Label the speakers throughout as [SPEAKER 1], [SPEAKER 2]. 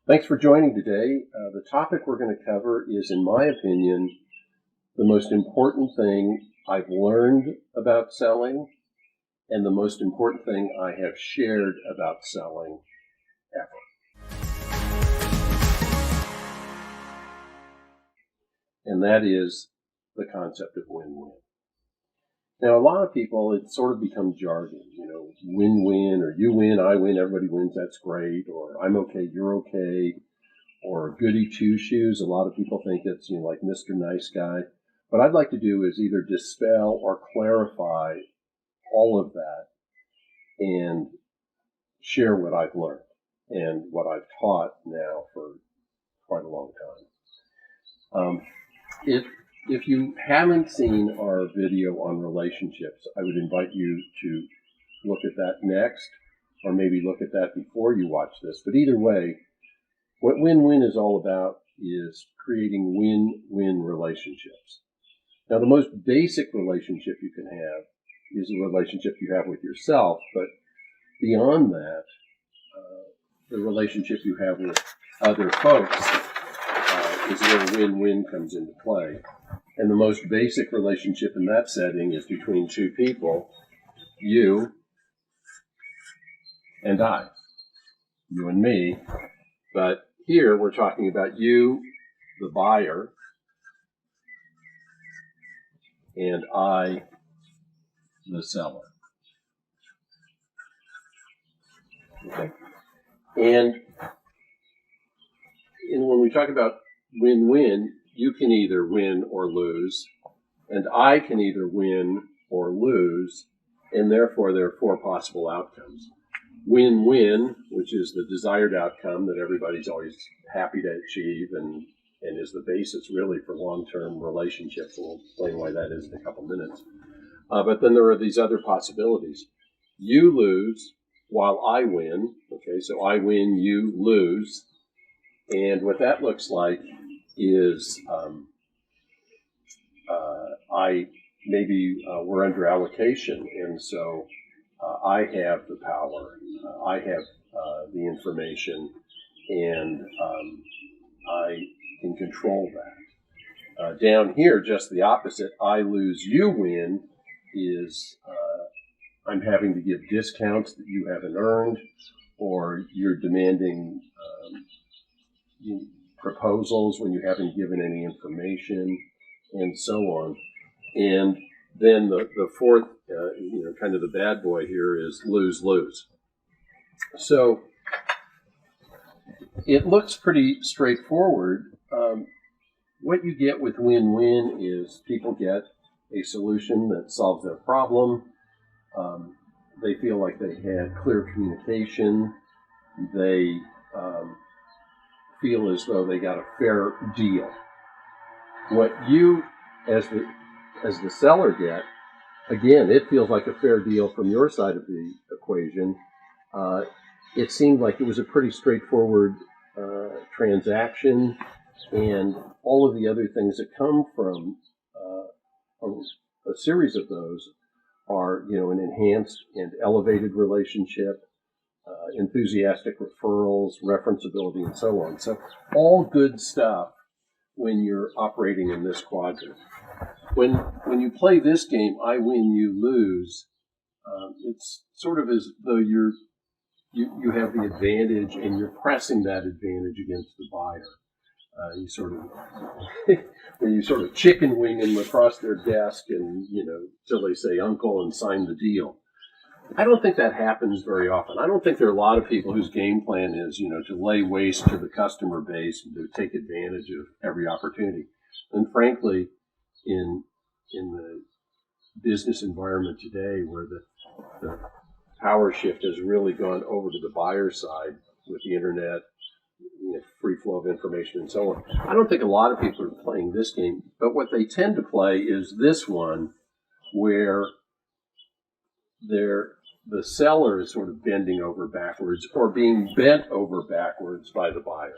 [SPEAKER 1] Thanks for joining today. The topic we're going to cover is, in my opinion, the most important thing I've learned about selling and the most important thing I have shared about selling ever. And that is the concept of win-win. Now, a lot of people, it's sort of become jargon, win-win, or you win, I win, everybody wins, that's great, or I'm okay, you're okay, or goody two-shoes. A lot of people think it's, like Mr. Nice Guy. What I'd like to do is either dispel or clarify all of that and share what I've learned and what I've taught now for quite a long time. If you haven't seen our video on relationships, I would invite you to look at that next, or maybe look at that before you watch this. But either way, what win-win is all about is creating win-win relationships. Now, the most basic relationship you can have is a relationship you have with yourself, but beyond that, the relationship you have with other folks is where win-win comes into play. And the most basic relationship in that setting is between two people, you and I, you and me. But here we're talking about you, the buyer, and I, the seller. Okay. And when we talk about win-win, you can either win or lose, and I can either win or lose, and therefore there are four possible outcomes. Win-win, which is the desired outcome that everybody's always happy to achieve and is the basis really for long-term relationships. We'll explain why that is in a couple minutes. But then there are these other possibilities. You lose while I win. Okay, so I win, you lose. And what that looks like is we're under allocation, and so I have the power, I have the information, and I can control that. Down here, just the opposite, I lose, you win, is I'm having to give discounts that you haven't earned, or you're demanding proposals when you haven't given any information, and so on. And then the fourth, kind of the bad boy here is lose-lose. So it looks pretty straightforward. What you get with win-win is people get a solution that solves their problem. They feel like they had clear communication. They feel as though they got a fair deal. What you, as the seller, get, again, it feels like a fair deal from your side of the equation. It seemed like it was a pretty straightforward transaction, and all of the other things that come from a series of those are, an enhanced and elevated relationship, enthusiastic referrals, referenceability, and so on. So all good stuff when you're operating in this quadrant. When you play this game, I win, you lose, it's sort of as though you have the advantage and you're pressing that advantage against the buyer. You sort of chicken wing them across their desk and, till they say uncle and sign the deal. I don't think that happens very often. I don't think there are a lot of people whose game plan is, to lay waste to the customer base and to take advantage of every opportunity. And frankly, in the business environment today, where the power shift has really gone over to the buyer side with the internet, free flow of information and so on, I don't think a lot of people are playing this game. But what they tend to play is this one, where the seller is sort of bending over backwards or being bent over backwards by the buyer,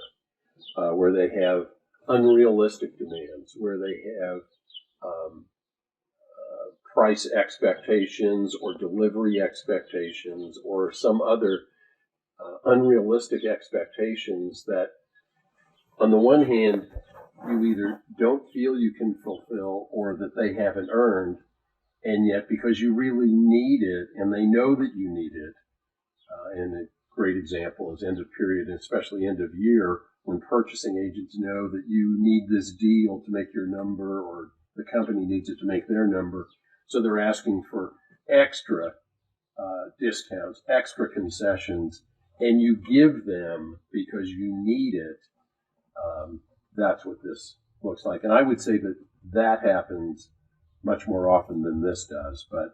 [SPEAKER 1] where they have unrealistic demands, where they have price expectations or delivery expectations or some other unrealistic expectations that on the one hand, you either don't feel you can fulfill or that they haven't earned, and yet because you really need it and they know that you need it, and a great example is end of period and especially end of year when purchasing agents know that you need this deal to make your number or the company needs it to make their number. So they're asking for extra discounts, extra concessions, and you give them because you need it. That's what this looks like. And I would say that that happens much more often than this does, but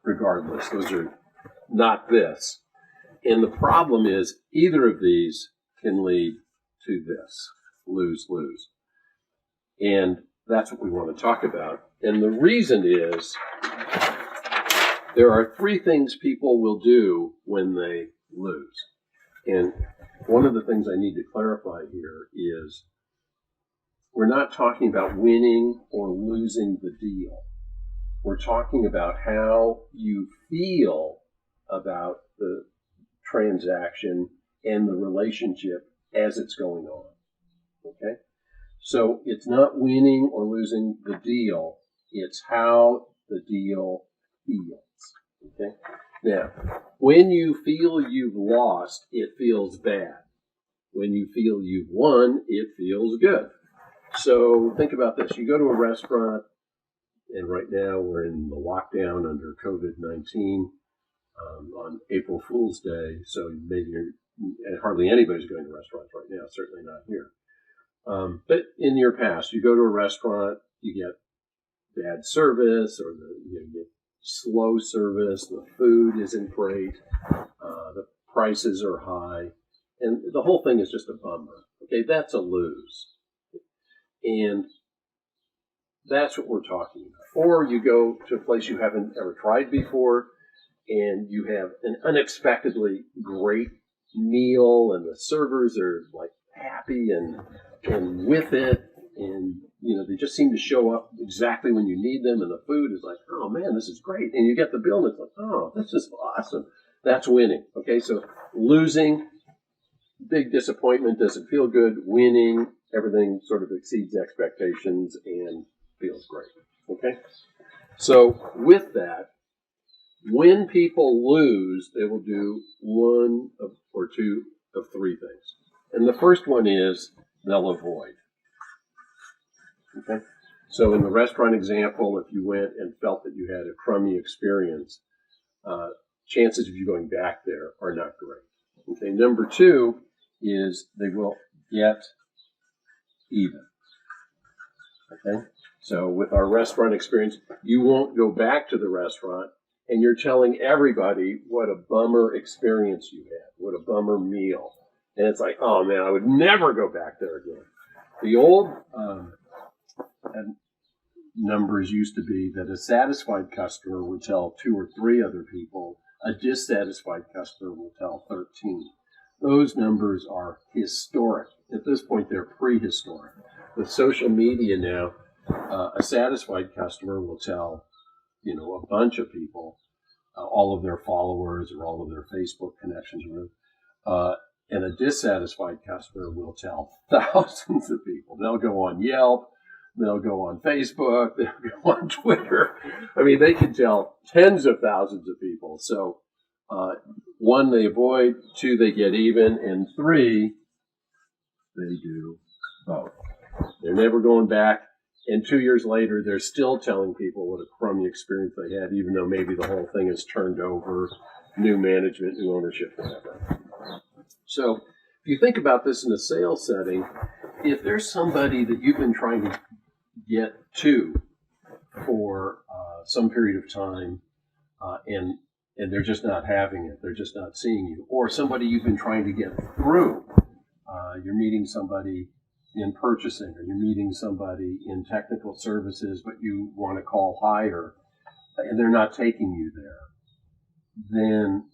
[SPEAKER 1] regardless, those are not this. And the problem is either of these can lead to this, lose-lose. And that's what we want to talk about. And the reason is there are three things people will do when they lose. And one of the things I need to clarify here is we're not talking about winning or losing the deal. We're talking about how you feel about the transaction and the relationship as it's going on. Okay? So it's not winning or losing the deal, it's how the deal feels. Okay? Now, when you feel you've lost, it feels bad. When you feel you've won, it feels good. So think about this. You go to a restaurant, and right now we're in the lockdown under COVID-19 on April Fool's Day, so maybe hardly anybody's going to restaurants right now, certainly not here. But in your past, you go to a restaurant, you get bad service, or you get slow service, the food isn't great, the prices are high, and the whole thing is just a bummer. Okay, that's a lose. And that's what we're talking about. Or you go to a place you haven't ever tried before, and you have an unexpectedly great meal, and the servers are like happy and with it, and they just seem to show up exactly when you need them, and the food is like, oh man, this is great, and you get the bill, and it's like, oh, this is awesome. That's winning. Okay, so losing, big disappointment, doesn't feel good. Winning, everything sort of exceeds expectations and feels great. Okay, so with that, when people lose, they will do one or two of three things. And the first one is they'll avoid. Okay? So in the restaurant example, if you went and felt that you had a crummy experience, chances of you going back there are not great. Okay? Number two is they will get even. Okay? So with our restaurant experience, you won't go back to the restaurant, and you're telling everybody what a bummer experience you had, what a bummer meal. And it's like, oh man, I would never go back there again. The old numbers used to be that a satisfied customer would tell 2 or 3 other people, a dissatisfied customer will tell 13. Those numbers are historic. At this point, they're prehistoric. With social media now, a satisfied customer will tell, a bunch of people, all of their followers or all of their Facebook connections, and a dissatisfied customer will tell thousands of people. They'll go on Yelp, they'll go on Facebook, they'll go on Twitter. I mean, they can tell tens of thousands of people. So, 1, they avoid, 2, they get even, and 3, they do both. They're never going back. And 2 years later, they're still telling people what a crummy experience they had, even though maybe the whole thing is turned over, new management, new ownership, whatever. So if you think about this in a sales setting, if there's somebody that you've been trying to get to for some period of time, and they're just not having it, they're just not seeing you, or somebody you've been trying to get through, you're meeting somebody in purchasing, or you're meeting somebody in technical services, but you want to call higher, and they're not taking you there, then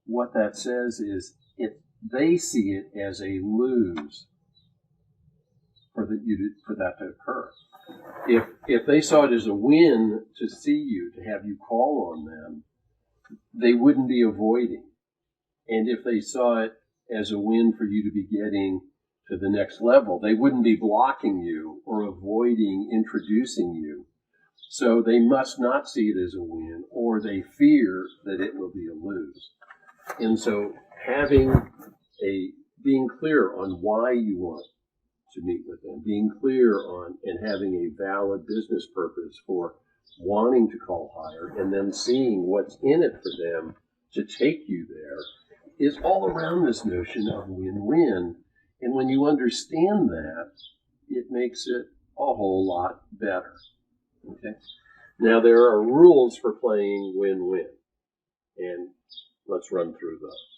[SPEAKER 1] what that says is if they see it as a lose for that to occur. If they saw it as a win to see you, to have you call on them, they wouldn't be avoiding. And if they saw it as a win for you to be getting to the next level. They wouldn't be blocking you or avoiding introducing you. So they must not see it as a win, or they fear that it will be a lose. And so being clear on why you want to meet with them, being clear on and having a valid business purpose for wanting to call higher, and then seeing what's in it for them to take you there, is all around this notion of win-win. And when you understand that, it makes it a whole lot better. Okay. Now, there are rules for playing win-win, and let's run through those.